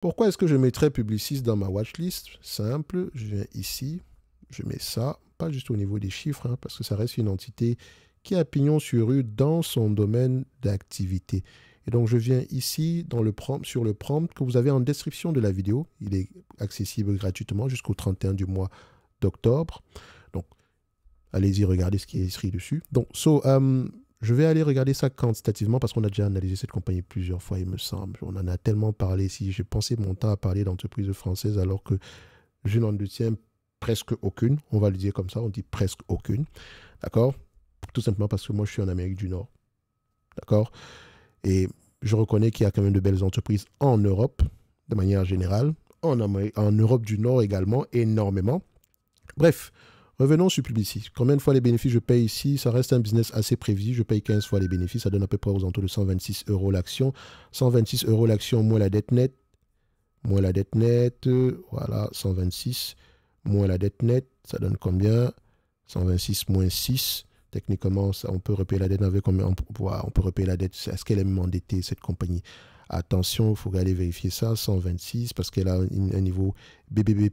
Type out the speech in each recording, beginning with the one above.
Pourquoi est-ce que je mettrais Publicis dans ma watchlist? Simple, je viens ici, je mets ça, pas juste au niveau des chiffres, hein, parce que ça reste une entité qui a pignon sur rue dans son domaine d'activité. Et donc, je viens ici dans le prompt, sur le prompt que vous avez en description de la vidéo. Il est accessible gratuitement jusqu'au 31 du mois d'octobre. Donc, allez-y, regardez ce qui est écrit dessus. Donc, je vais aller regarder ça quantitativement parce qu'on a déjà analysé cette compagnie plusieurs fois, il me semble. On en a tellement parlé ici. J'ai pensé mon temps à parler d'entreprises françaises alors que je n'en détiens presque aucune. On va le dire comme ça, on dit presque aucune. D'accord? Tout simplement parce que moi, je suis en Amérique du Nord. D'accord? Et je reconnais qu'il y a quand même de belles entreprises en Europe, de manière générale. En Europe du Nord également, énormément. Bref, revenons sur Publicis. Combien de fois les bénéfices je paye ici? Ça reste un business assez prévisible. Je paye 15 fois les bénéfices. Ça donne à peu près aux alentours de 126 euros l'action. 126 euros l'action moins la dette nette. Moins la dette nette. Voilà, 126 moins la dette nette. Ça donne combien? 126 moins 6. Techniquement, ça, on peut repayer la dette avec combien? On peut repayer la dette. Est-ce qu'elle est même endettée, cette compagnie? Attention, il faut aller vérifier ça. 126 parce qu'elle a un niveau BBB+.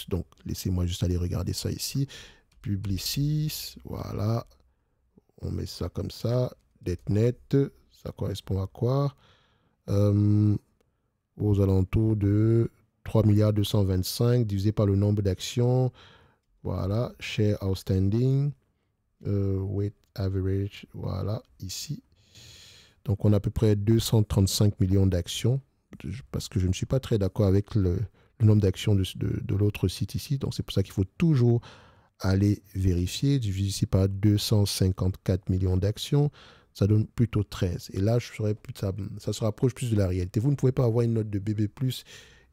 Donc, laissez-moi juste aller regarder ça ici. Publicis, voilà. On met ça comme ça. Dette nette, ça correspond à quoi? Aux alentours de 3 milliards 225 divisé par le nombre d'actions. Voilà. Share outstanding. Weight average. Voilà, ici. Donc, on a à peu près 235 millions d'actions. Parce que je ne suis pas très d'accord avec le nombre d'actions de l'autre site ici. Donc, c'est pour ça qu'il faut toujours aller vérifier. Divisé ici par 254 millions d'actions, ça donne plutôt 13. Et là, ça se rapproche plus de la réalité. Vous ne pouvez pas avoir une note de BB+,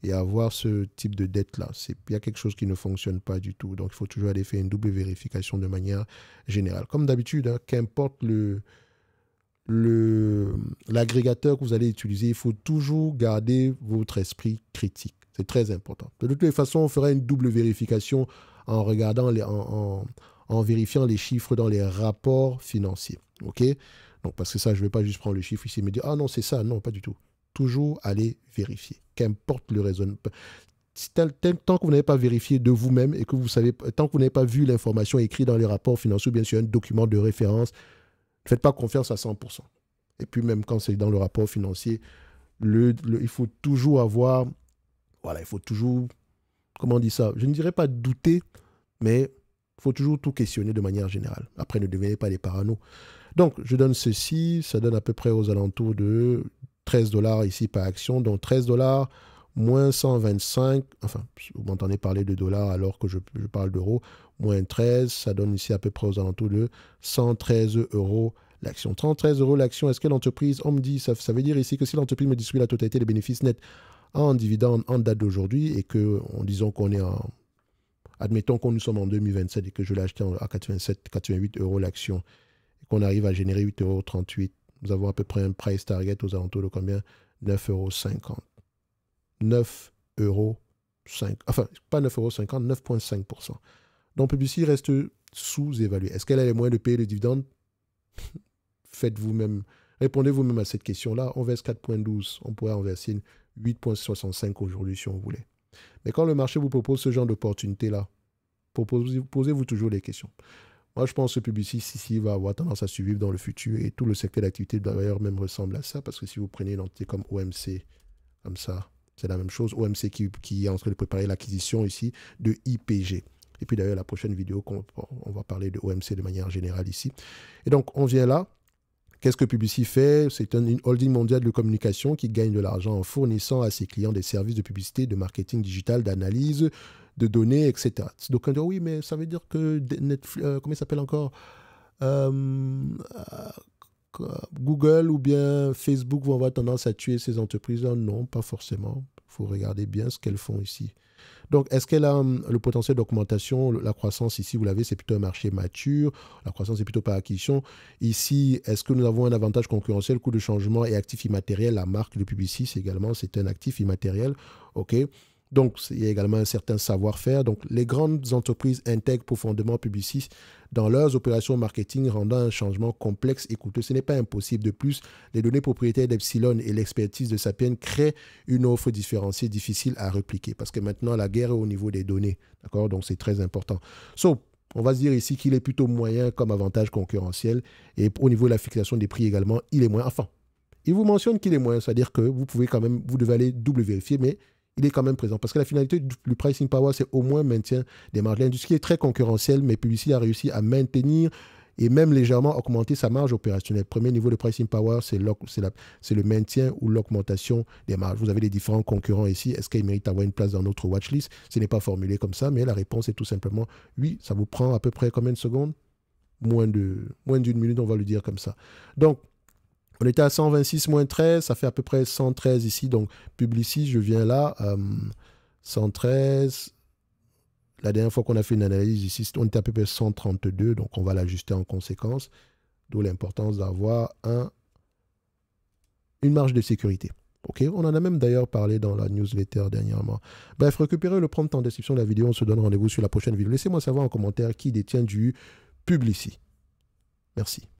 et avoir ce type de dette-là. Il y a quelque chose qui ne fonctionne pas du tout. Donc, il faut toujours aller faire une double vérification de manière générale. Comme d'habitude, hein, qu'importe l'agrégateur que vous allez utiliser, il faut toujours garder votre esprit critique. C'est très important. De toute façon, on fera une double vérification en regardant en vérifiant les chiffres dans les rapports financiers. OK? Donc, parce que ça, je ne vais pas juste prendre le chiffre ici et me dire, ah non, c'est ça. Non, pas du tout. Toujours aller vérifier. Qu'importe le raisonnement. Tant que vous n'avez pas vérifié de vous-même et que vous savez, tant que vous n'avez pas vu l'information écrite dans les rapports financiers ou bien sur un document de référence, ne faites pas confiance à 100%. Et puis même quand c'est dans le rapport financier, il faut toujours avoir, voilà, il faut toujours, comment on dit ça? Je ne dirais pas douter, mais il faut toujours tout questionner de manière générale. Après, ne devenez pas des parano. Donc, je donne ceci, ça donne à peu près aux alentours de 13 dollars ici par action, donc 13 dollars moins 125, enfin, vous m'entendez parler de dollars alors que je parle d'euros, moins 13, ça donne ici à peu près aux alentours de 113 euros l'action. 113 euros l'action, est-ce que l'entreprise, on me dit, ça veut dire ici que si l'entreprise me distribue la totalité des bénéfices nets en dividende en date d'aujourd'hui et que, disons qu'on est en, admettons qu'on nous sommes en 2027 et que je l'ai acheté à 87, 88 euros l'action et qu'on arrive à générer 8,38 euros, nous avons à peu près un price target aux alentours de combien? 9,50 euros. 9 euros. Enfin, pas 9,50 euros, 9,5%. Donc, Publicis reste sous-évalué. Est-ce qu'elle a les moyens de payer le dividende? Faites vous-même, répondez vous-même à cette question-là. On verse 4,12. On pourrait en verser 8,65 aujourd'hui si on voulait. Mais quand le marché vous propose ce genre d'opportunité-là, posez-vous toujours les questions. Moi, je pense que Publicis ici va avoir tendance à suivre dans le futur et tout le secteur d'activité d'ailleurs même ressemble à ça parce que si vous prenez une entité comme OMC, comme ça, c'est la même chose. OMC qui est en train de préparer l'acquisition ici de IPG. Et puis d'ailleurs, la prochaine vidéo, on va parler de OMC de manière générale ici. Et donc, on vient là. Qu'est-ce que Publicis fait? C'est une holding mondiale de communication qui gagne de l'argent en fournissant à ses clients des services de publicité, de marketing digital, d'analyse, de données, etc. Donc, on dit, oui, mais ça veut dire que Netflix, comment il s'appelle encore? Google ou bien Facebook vont avoir tendance à tuer ces entreprises-là? Non, pas forcément. Il faut regarder bien ce qu'elles font ici. Donc, est-ce qu'elle a le potentiel d'augmentation? La croissance ici, vous l'avez, c'est plutôt un marché mature. La croissance est plutôt par acquisition. Ici, est-ce que nous avons un avantage concurrentiel? Coût de changement et actif immatériel. La marque de Publicis également, c'est un actif immatériel. OK. Donc, il y a également un certain savoir-faire. Donc, les grandes entreprises intègrent profondément Publicis dans leurs opérations marketing, rendant un changement complexe et coûteux. Ce n'est pas impossible. De plus, les données propriétaires d'Epsilon et l'expertise de Sapiens créent une offre différenciée difficile à répliquer parce que maintenant, la guerre est au niveau des données. D'accord? Donc, c'est très important. On va se dire ici qu'il est plutôt moyen comme avantage concurrentiel et au niveau de la fixation des prix également, il est moyen. Enfin, il vous mentionne qu'il est moyen, c'est-à-dire que vous pouvez quand même, vous devez aller double vérifier, mais il est quand même présent. Parce que la finalité du pricing power, c'est au moins maintien des marges. L'industrie est très concurrentielle, mais Publicis a réussi à maintenir et même légèrement augmenter sa marge opérationnelle. Premier niveau de pricing power, c'est le maintien ou l'augmentation des marges. Vous avez les différents concurrents ici. Est-ce qu'ils méritent d'avoir une place dans notre watchlist? Ce n'est pas formulé comme ça, mais la réponse est tout simplement oui. Ça vous prend à peu près combien de secondes? Moins d'une minute, on va le dire comme ça. Donc, on était à 126 moins 13, ça fait à peu près 113 ici. Donc, Publicis, je viens là, 113. La dernière fois qu'on a fait une analyse ici, on était à peu près 132, donc on va l'ajuster en conséquence. D'où l'importance d'avoir une marge de sécurité. Ok, on en a même d'ailleurs parlé dans la newsletter dernièrement. Bref, récupérez le prompt en description de la vidéo. On se donne rendez-vous sur la prochaine vidéo. Laissez-moi savoir en commentaire qui détient du Publicis. Merci.